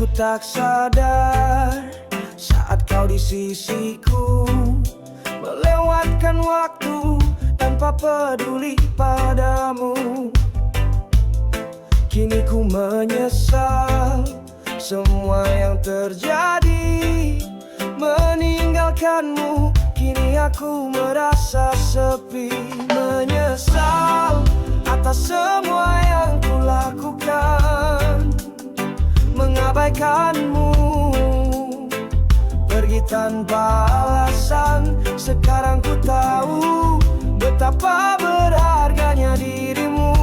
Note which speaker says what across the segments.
Speaker 1: ku tak sadar saat kau di sisiku, melewatkan waktu tanpa peduli padamu. Kini ku menyesal semua yang terjadi, meninggalkanmu. Kini aku merasa sepi, menyesal atas semua yang ku lakukan, mengabaikanmu, pergi tanpa alasan. Sekarang ku tahu betapa berharganya dirimu.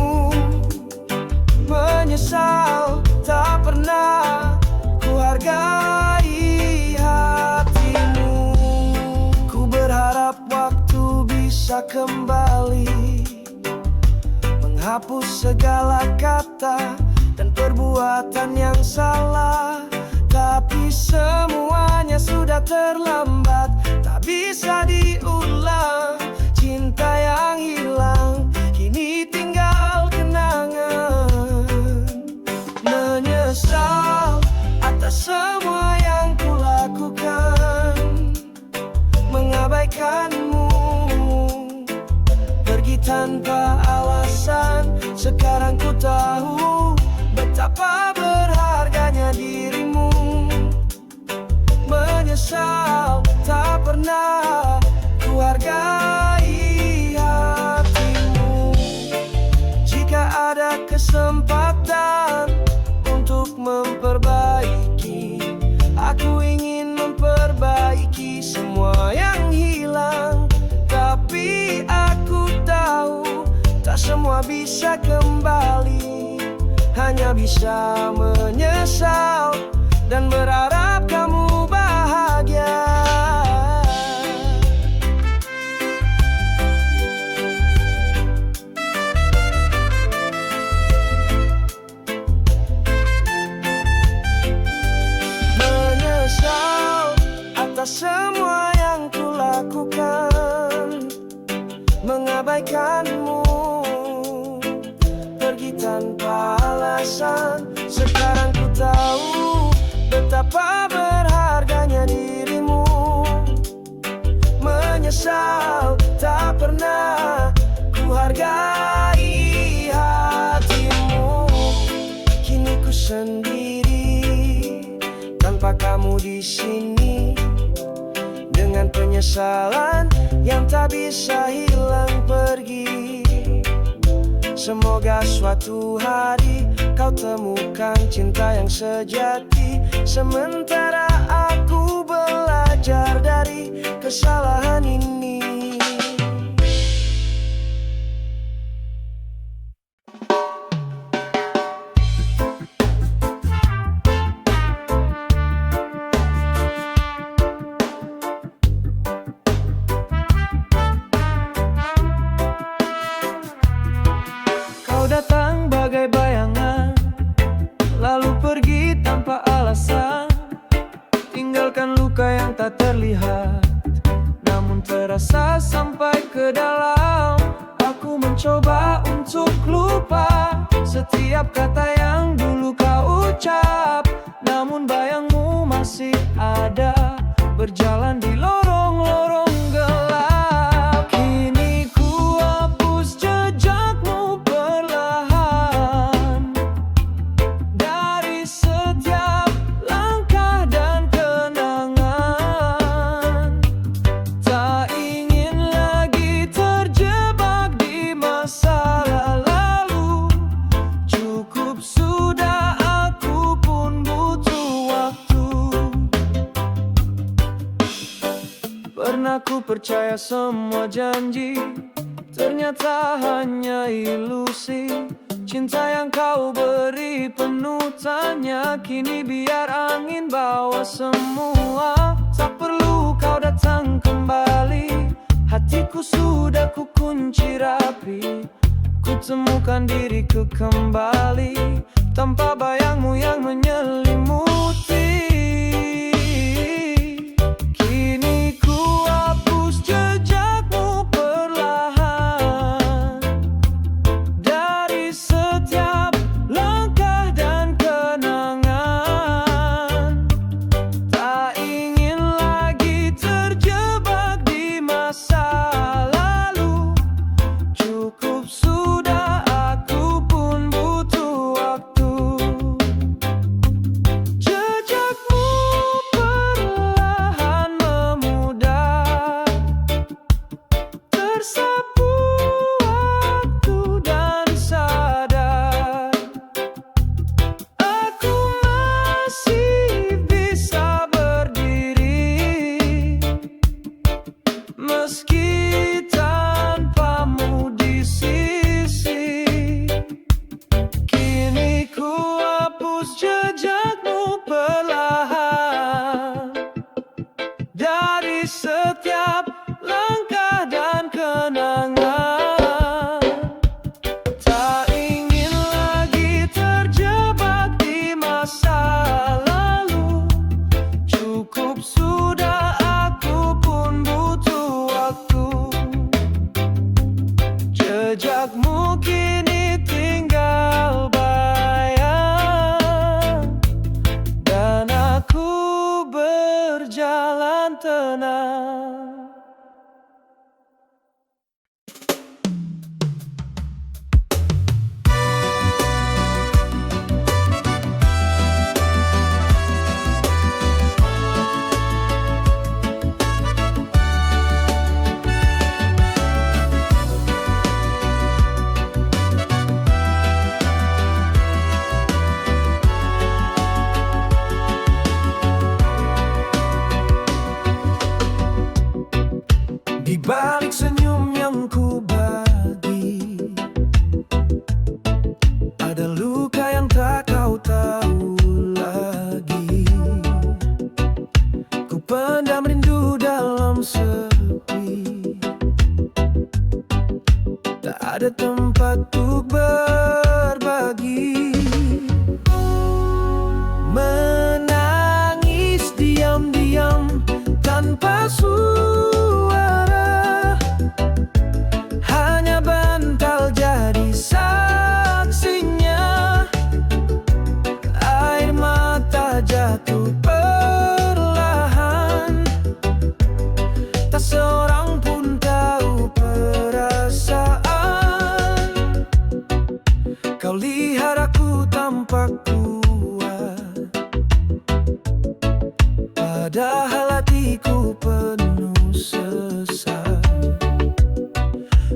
Speaker 1: Menyesal tak pernah ku hargai hatimu. Ku berharap waktu bisa kembali, menghapus segala kata dan perbuatan yang salah. Tapi semuanya sudah terlambat, tak bisa diulang. Cinta yang hilang kini tinggal kenangan. Menyesal atas semua yang ku lakukan, mengabaikanmu, pergi tanpa alasan. Sekarang ku tahu betapa berharganya dirimu. Menyesal tak pernah ku hargai hatimu. Jika ada kesempatan untuk memperbaiki, aku ingin memperbaiki semua yang hilang. Tapi aku tahu tak semua bisa kembali, hanya bisa menyesal dan berharap kamu bahagia. Menyesal atas semua yang ku lakukan, mengabaikanmu, pergi tanpa alasan. Sekarang ku tahu betapa berharganya dirimu. Menyesal tak pernah ku hargai hatimu. Kini ku sendiri tanpa kamu di sini, dengan penyesalan yang tak bisa hilang pergi. Semoga suatu hari kau temukan cinta yang sejati, sementara aku belajar dari kesalahan ini. Kau datang bagai bayangan, lalu pergi tanpa alasan, tinggalkan luka yang tak terlihat, namun terasa sampai ke dalam. Aku mencoba untuk lupa setiap kata yang dulu kau ucap, namun bayangmu masih ada, berjalan di lorong-lorong gelap. Kini ku hapus jejakmu perlahan dari setiap langkah dan kenangan. Tak ingin lagi terjebak di masa lalu. Cukup sudah, aku pun butuh waktu. Pernah ku percaya semua janji, ternyata hanya ilusi. Cinta yang kau beri penuh tanya, kini biar angin bawa semua. Tak perlu kau datang kembali, hatiku sudah ku kunci rapi. Ku temukan diriku kembali, tanpa bayangmu yang menyelimuti. Kini ku hapus jejakmu perlahan dari setiap langkah dan kenangan. tenang. Di balik senyum yang ku bagi, ada luka yang tak kau tahu lagi. Ku pendam rindu dalam sepi, tak ada tempat untuk berbagi. Menangis diam-diam tanpa suara, hanya bantal jadi saksinya. Air mata jatuh perlahan, tak seorang pun tahu perasaan. Kau lihat aku tampak kuat, padahal hatiku penuh sesat.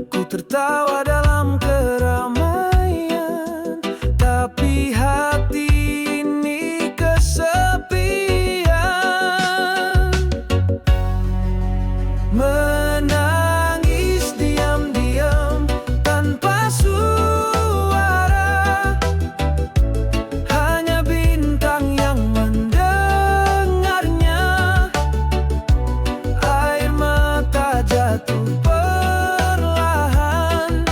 Speaker 1: Ku tertawa dalam keramaian, tapi hati ini kesepian. Menangis diam-diam tanpa suara, hanya bintang yang mendengarnya. Air mata jatuh perlahan,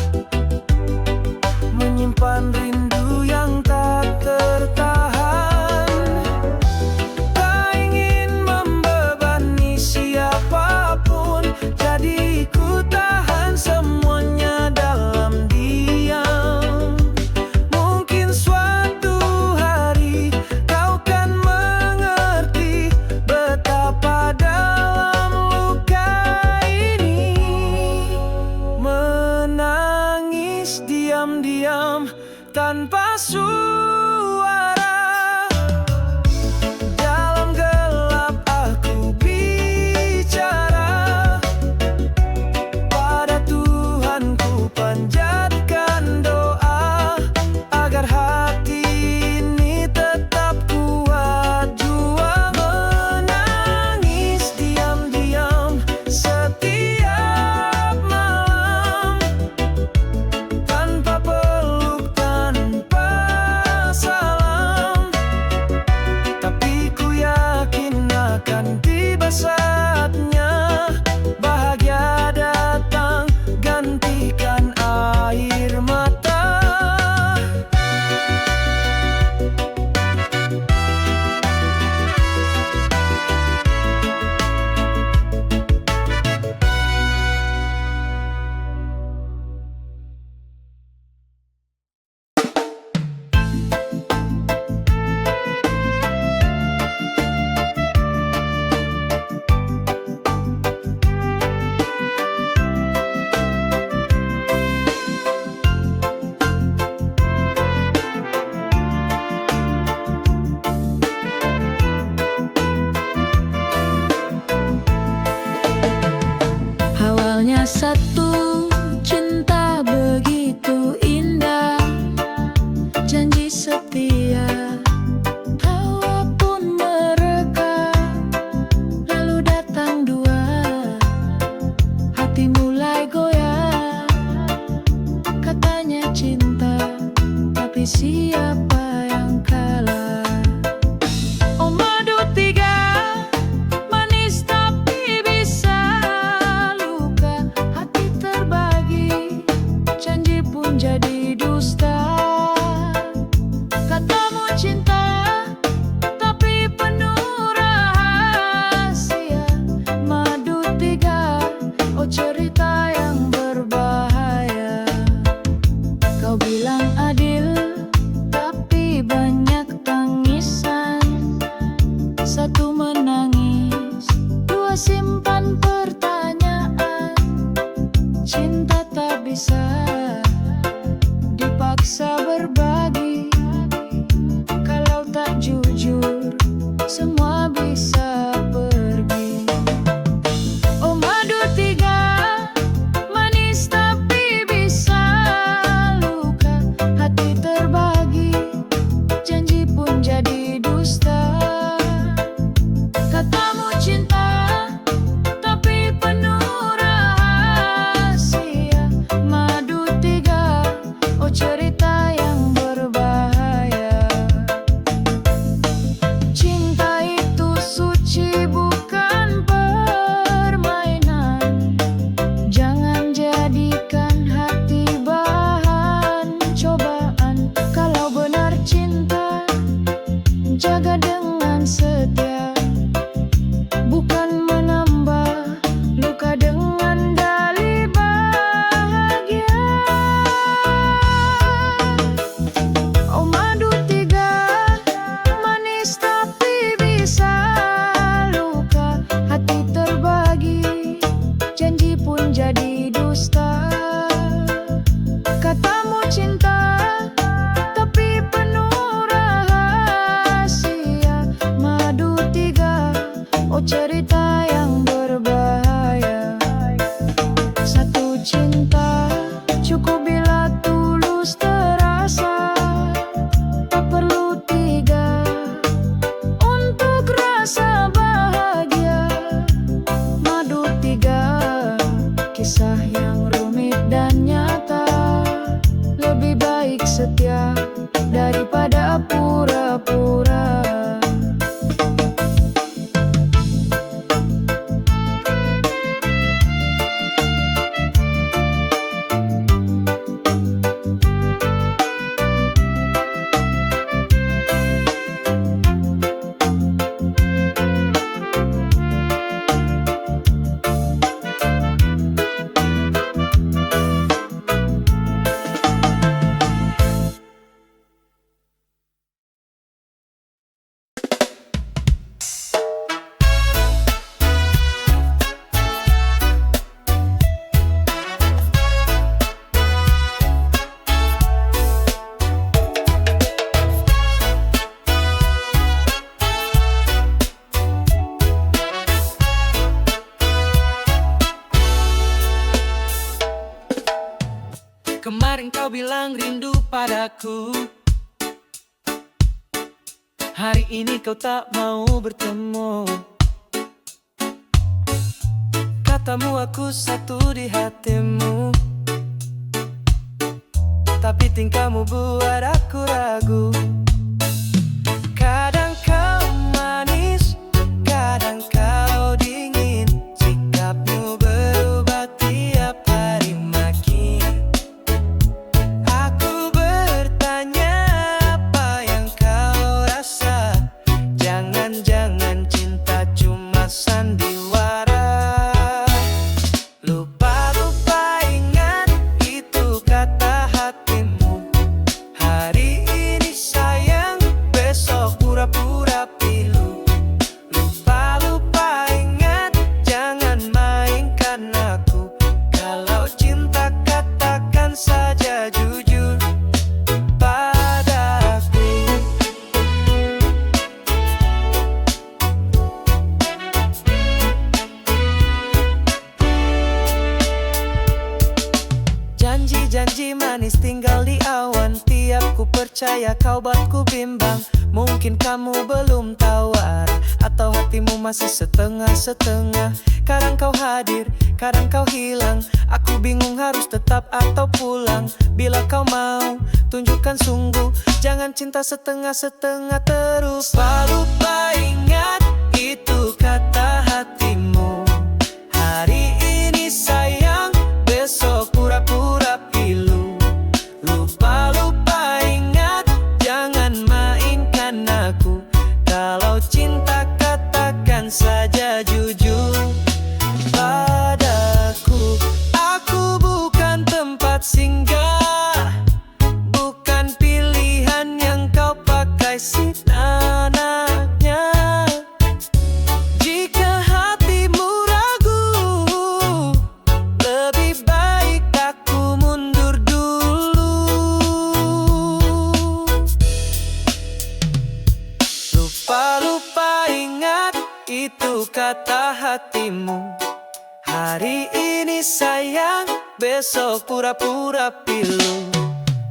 Speaker 1: menyimpan rindu yang tak tertahan. Tak ingin membebani siapapun, jadi ku tahan semuanya dalam diam. Mungkin suatu hari kau kan mengerti betapa dalam luka ini. Menangis diam-diam tanpa suara, dalam gelap aku bicara. Pada Tuhan ku panjatkan doa, agar hati ini tetap kuat jua. Menangis diam-diam setiap malam, tanpa peluk, tanpa salam. Tapi ku yakin akan tiba saatnya, bahagia datang gantikan air mata.
Speaker 2: Awalnya satu cinta begitu indah, janji setia, hawa pun mereka. Lalu datang dua, hati mulai goyah. Katanya cinta, tapi siapa yang kalah? Oh madu tiga, manis tapi bisa luka. Hati terbagi, janji pun jadi dusta. Katamu cinta, tapi penuh rahasia. Madu tiga, oh cerita yang berbahaya. Kau bilang adil, tapi banyak tangisan. Satu menangis, dua
Speaker 1: bilang rindu padaku. Hari ini kau tak mau bertemu. Katamu aku satu di hatimu, tapi tingkahmu buat aku ragu. Kadang kau manis, kadang kau dingin. Sikapmu berubah tiap hari makin. Aku bertanya apa yang kau rasa. Jangan-jangan cinta cuma sandiwara. Lupa-lupa ingat itu kata hatimu. Hari ini sayang, besok pura-pura pilu. Lupa-lupa ingat, jangan mainkan aku. Kalau cinta katakan saja jujur padaku. Janji-janji manis tinggal di awan. Tiap ku percaya kau buatku bimbang. Mungkin kamu belum tahu arah, atau hatimu masih setengah-setengah. Kadang kau hadir, kadang kau hilang. Aku bingung harus tetap atau pulang. Bila kau mau, tunjukkan sungguh. Jangan cinta setengah-setengah terus. Lupa ingat itu kata hatimu. Hari ini sayang, besok pura-pura pilu. Lupa-lupa ingat, jangan mainkan aku. Kalau cinta katakan saja jujur padaku. Aku bukan tempat singgah, bukan pilihan yang kau pakai seenaknya. Jika hatimu ragu, lebih baik aku mundur dulu. Lupa-lupa ingat itu kata hatimu. Hari ini sayang, besok pura-pura pilu.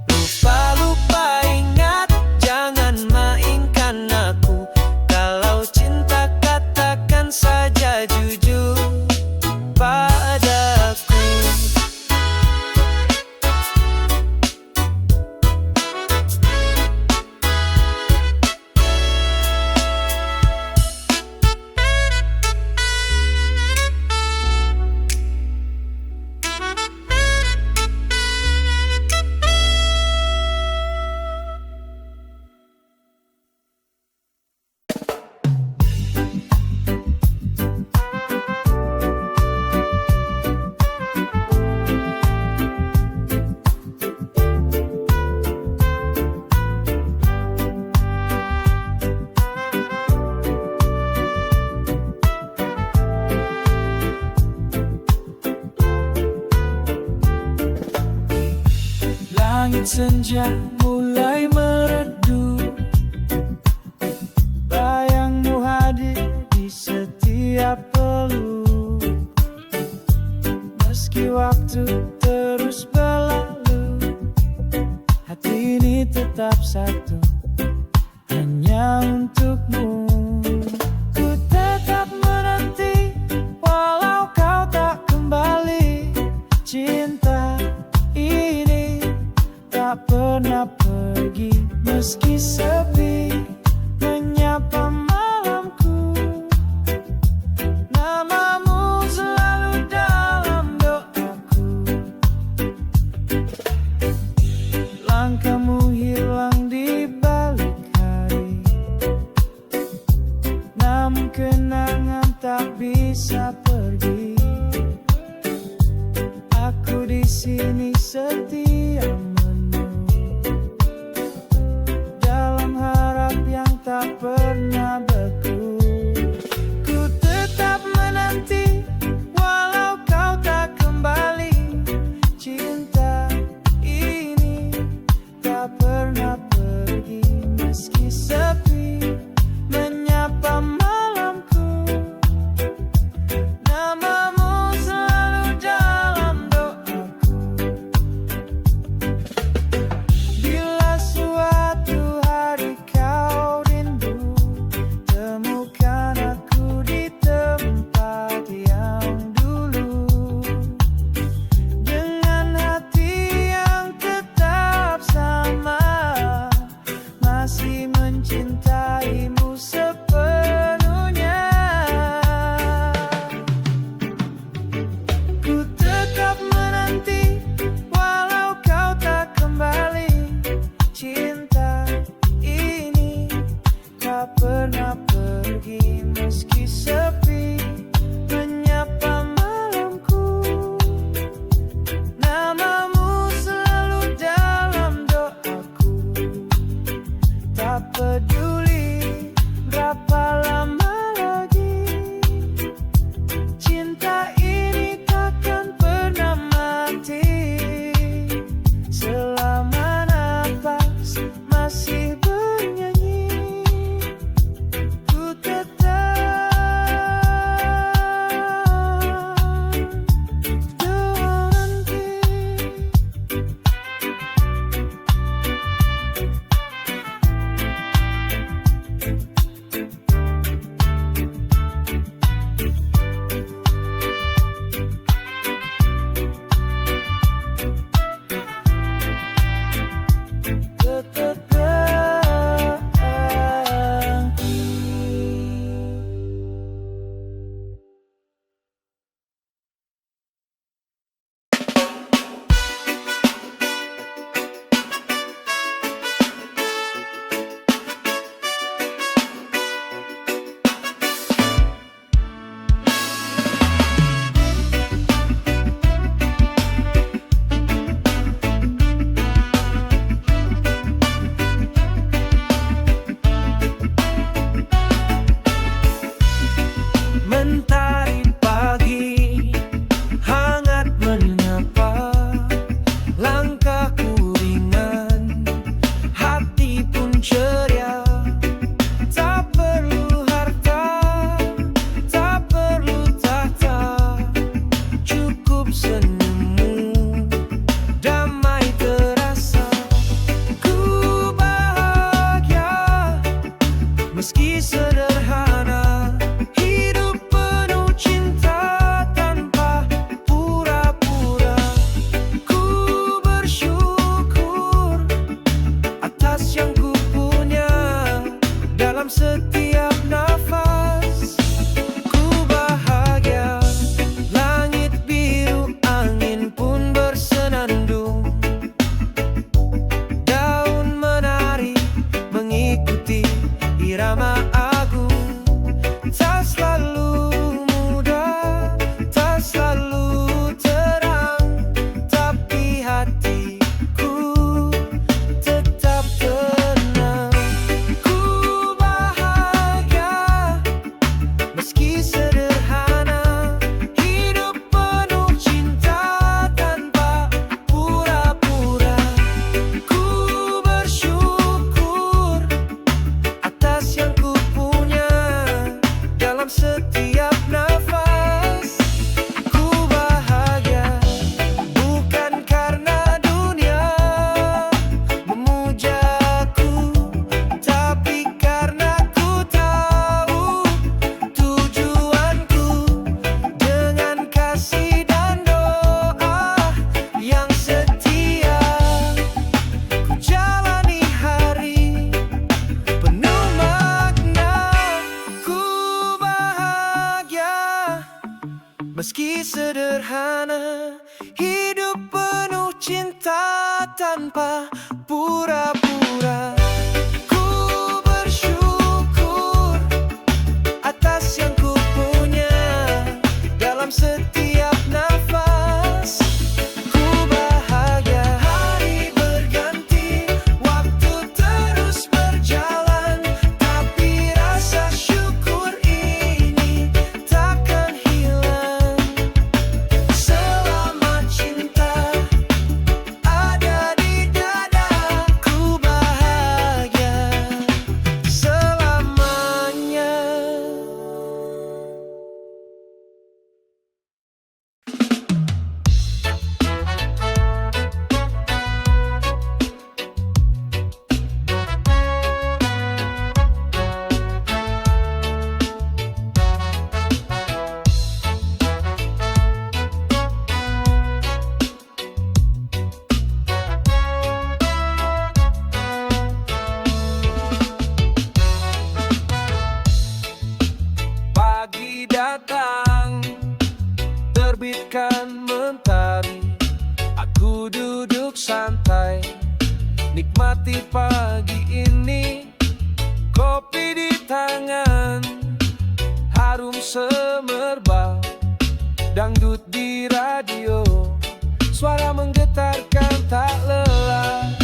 Speaker 1: Lupa-lupa ingat, jangan mainkan aku. Kalau cinta katakan saja jujur padaku. Langit senja mulai meredup. Bayangmu hadir di setiap peluk. Meski waktu terus berlalu, hati ini tetap satu, hanya untukmu. Ku tetap menanti, walau kau tak kembali. Cinta ini tak pernah pergi, meski sepi menyapa malamku. Namamu selalu dalam doaku. Langkahmu hilang di balik hari, namun kenangan tak bisa pergi. Aku di sini setia dalam harap yang tak pernah beku. Ku tetap menanti, walau kau tak kembali. Cinta ini tak pernah pergi, meski sepi menyapa malamku. Namamu selalu dalam doaku. meski sepi, menyapa malamku. Namamu selalu dalam doaku. Tak peduli berapa lama lagi, cinta ini takkan pernah mati. Selama nafas masih bernyanyi, ku tetap doa nanti. Mentari pagi hangat menyapa, langkahku ringan, hati pun ceria. Tak perlu harta, tak perlu tahta, cukup senyummu, damai terasa. Ku bahagia meski sederhana, hidup penuh cinta tanpa pura-pura. Ku bersyukur atas yang ku punya dalam setiap nafas. Ku bahagia, langit biru, angin pun bersenandung. Daun menari mengikuti irama agung. Tak selalu mudah, tak selalu terang, tapi hatiku tetap tenang. Ku bahagia meski sederhana, hidup penuh cinta tanpa pura-pura. Ku bersyukur atas yang ku punya dalam setiap nafas. Ku bahagia bukan karena dunia memujaku, tapi karena ku tahu tujuanku. Dengan kasih dan doa yang setia, ku jalani hari penuh makna. Ku bahagia meski sederhana, hidup penuh cinta tanpa pura-pura. Ku bersyukur atas yang ku punya dalam setiap nafas. Ku bahagia hari berganti, waktu terus berjalan, tapi rasa syukur ini takkan hilang. Selama cinta ada di dada, ku bahagia selamanya. Pagi datang, terbitkan mentari. Aku duduk santai, nikmati pagi ini, kopi di tangan. harum semerbak dangdut di radio, suara menggetarkan tak lelah.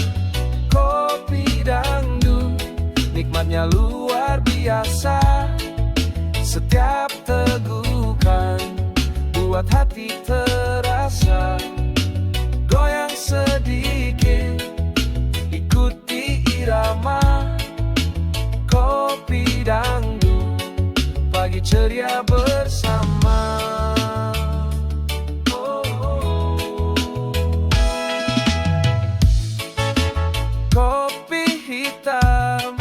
Speaker 1: Kopi dangdut, nikmatnya luar biasa. Setiap tegukan buat hati terasa. Goyang sedikit, ikuti irama. Kopi dangdut, pagi ceria bersama. Kopi hitam,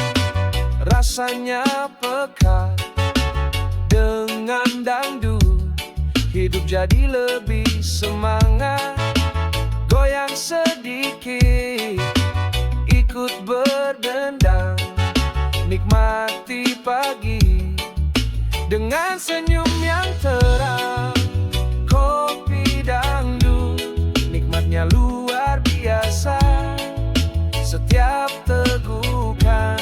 Speaker 1: rasanya pekat. Dengan dangdut, hidup jadi lebih semangat. Goyang sedikit, ikut berdendang. Nikmati pagi dengan senyum yang terang. Kopi dangdut, nikmatnya luar biasa. Setiap tegukan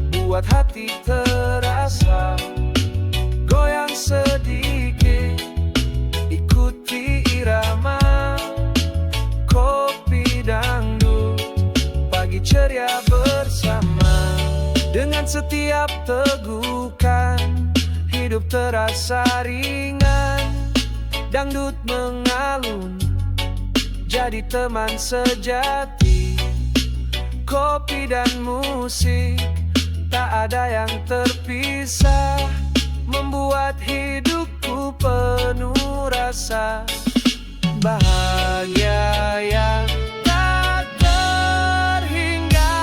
Speaker 1: buat hati terasa. Goyang sedikit, ikuti irama. Kopi dangdut, pagi ceria bersama. Dengan setiap tegukan, hidup terasa ringan. Dangdut mengalun, jadi teman sejati. Kopi dan musik, tak ada yang terpisah. Membuat hidupku penuh rasa bahagia yang tak terhingga.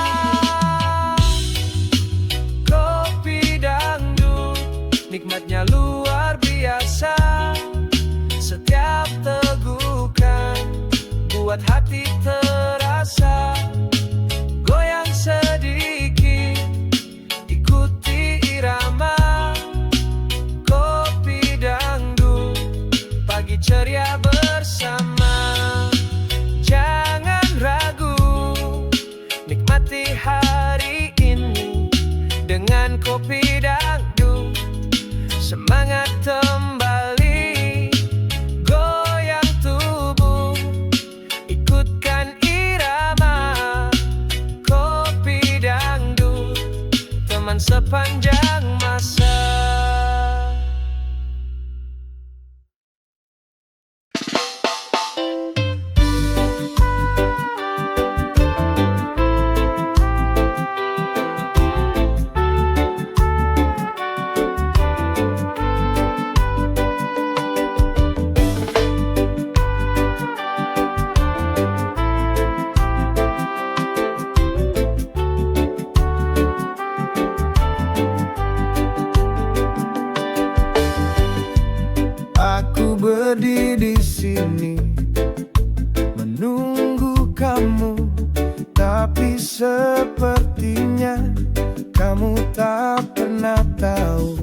Speaker 1: Kopi dangdut, nikmatnya luar biasa. Setiap tegukan buat hati terasa. Goyang sedikit, ikuti irama. Kopi dangdut, pagi ceria bersama. Jangan ragu, nikmati hari ini dengan kopi dangdut. Semangat kembali, goyang tubuh, ikutkan irama. Kopi dangdut, teman sepanjang masa. Aku berdiri di sini menunggu kamu, tapi sepertinya kamu tak pernah tahu.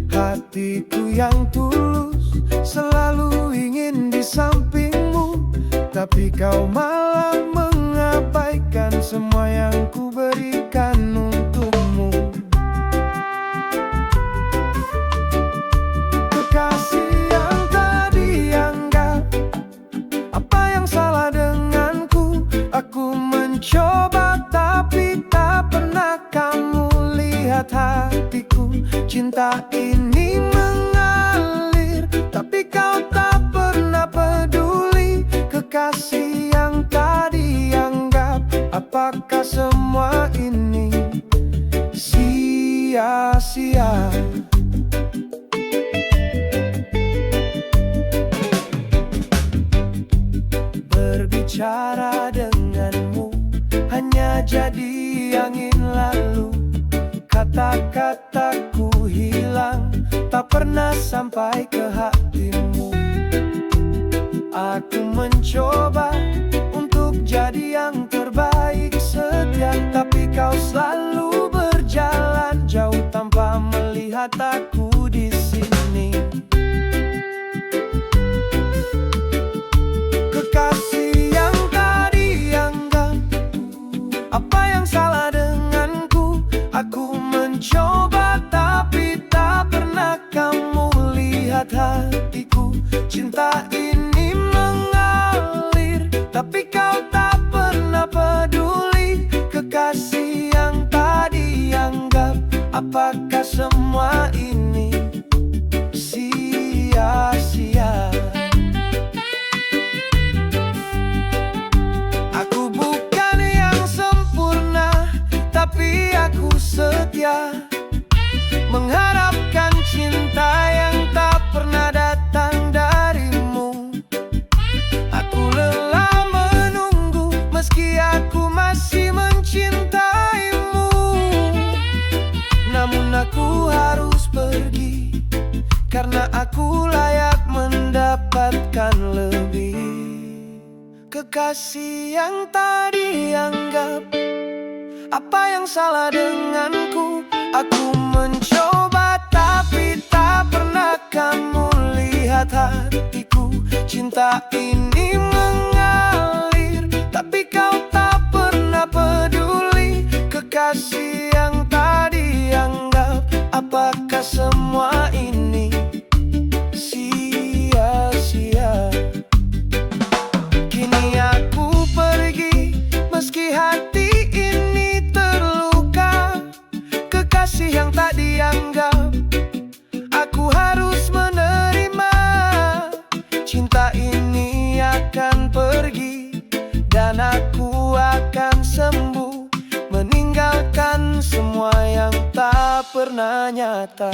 Speaker 1: Hatiku yang tulus selalu ingin di sampingmu, tapi kau malah mengabaikan semua yang ku berikan untukmu. Kekasih yang tak dianggap, apa yang salah denganku? Aku mencoba tapi tak pernah kamu lihat hatiku. Cinta ini mengalir, tapi kau tak pernah peduli. Kekasih yang tak dianggap, apakah semua ini sia-sia? Berbicara denganmu hanya jadi angin lalu. Kata-kataku hilang, tak pernah sampai ke hatimu. Aku mencoba untuk jadi yang terbaik setia, tapi kau selalu berjalan jauh tanpa melihat aku di sini. Kekasih yang tak dianggap, apa yang salah denganku? Aku mencoba tapi tak pernah lihat hatiku, cinta ini mengalir, tapi kau tak pernah peduli. Kekasih yang tadi anggap, apakah semua ini sia-sia? Aku bukan yang sempurna, tapi aku setia, mengharapkan cinta yang tak pernah datang darimu. Aku lelah menunggu, meski aku masih mencintaimu. Namun aku harus pergi, karena aku layak mendapatkan lebih. Kekasih yang tadi anggap, apa yang salah denganku? Aku mencoba tapi tak pernah kamu lihat hatiku. Cinta ini mengalir, tapi kau tak pernah peduli. Kekasih yang tadi anggap, apakah semua ini sia-sia? Kini aku pergi, meski hati ini terluka. Kekasih yang tak dianggap, aku harus menerima. Cinta ini akan pergi, dan aku akan sembuh, meninggalkan semua yang tak pernah nyata.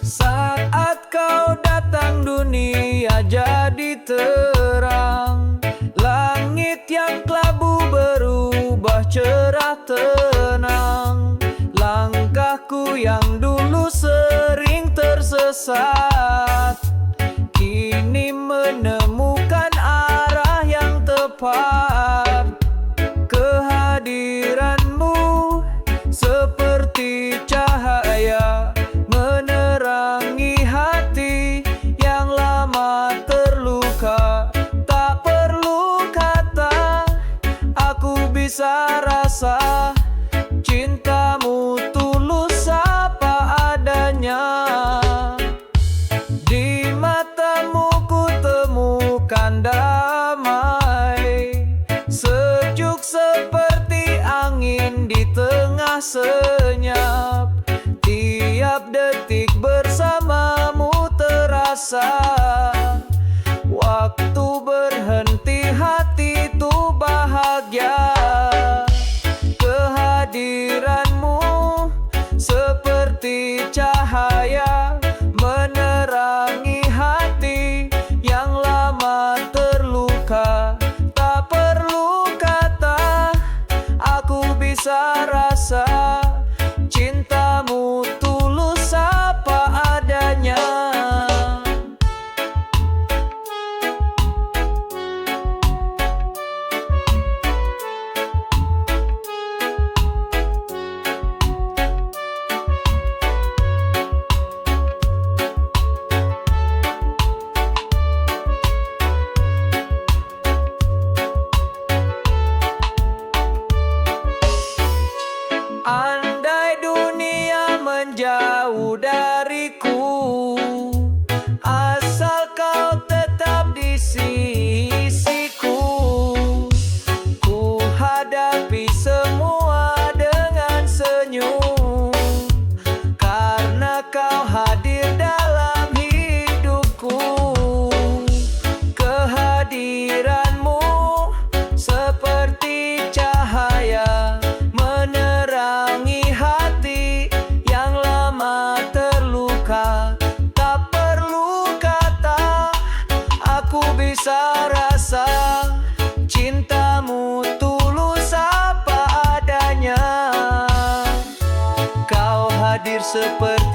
Speaker 1: Saat kau datang dunia jadi terang, langit yang kelabu berubah cerah tenang. Langkahku yang dulu sering tersesat, kini menemukan arah yang tepat. Kehadiranmu seperti cahaya, menerangi hati yang lama terluka. Tak perlu kata, aku bisa rasa cintamu tulus apa adanya. Di matamu ku temukan damai, sejuk seperti angin di tengah senyap. Tiap detik bersamamu terasa, waktu berhenti hati itu bahagia. Kehadiranmu seperti cahaya, menerangi hati yang lama terluka. Tak perlu kata, aku bisa rasa cintamu tulus apa adanya. Andai dunia menjadi hadir seperti